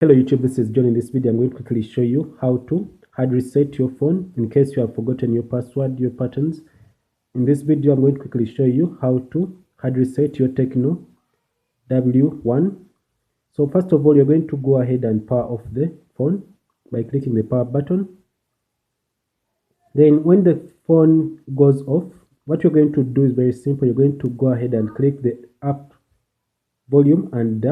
Hello YouTube, this is John. In this video I'm going to quickly show you how to hard reset your phone in case you have forgotten your password, your patterns. In this video I'm going to quickly show you how to hard reset your Tecno W1. So first of all, you're going to go ahead and power off the phone by clicking the power button. Then when the phone goes off, what you're going to do is very simple. You're going to go ahead and click the up volume and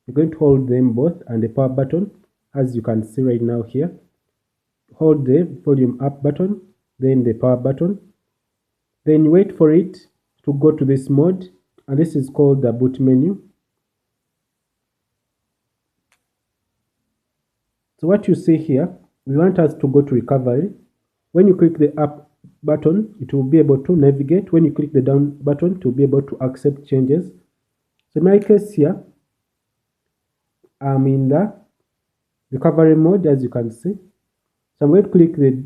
you're going to hold them both and the power button, as you can see right now here. Hold the volume up button, then the power button. Then wait for it to go to this mode, and this is called the boot menu. So what you see here, we want us to go to recovery. When you click the up button, it will be able to navigate. When you click the down button, it will be able to accept changes. So in my case here, I'm in the recovery mode, as you can see. So I'm going to click the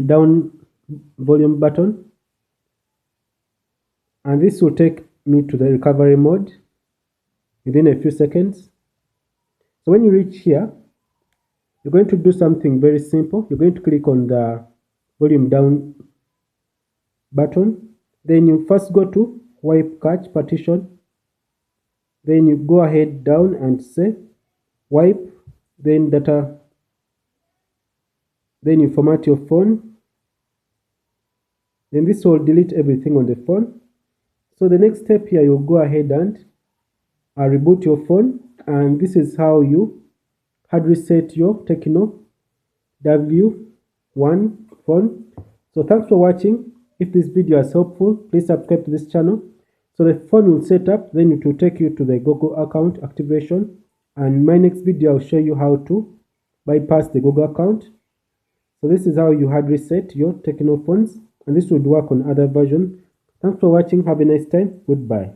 down volume button, and this will take me to the recovery mode within a few seconds. So when you reach here, you're going to do something very simple. You're going to click on the volume down button. Then you first go to wipe cache partition. Then you go ahead down and say wipe, then data, then you format your phone. Then this will delete everything on the phone. So the next step here, you'll go ahead and reboot your phone, and this is how you hard reset your Tecno W1 phone. So thanks for watching. If this video is helpful, please subscribe to this channel. So the phone will set up, then it will take you to the Google account activation, and in my next video I'll show you how to bypass the Google account. So this is how you hard reset your Tecno phones, and this would work on other versions. Thanks for watching. Have a nice time. Goodbye.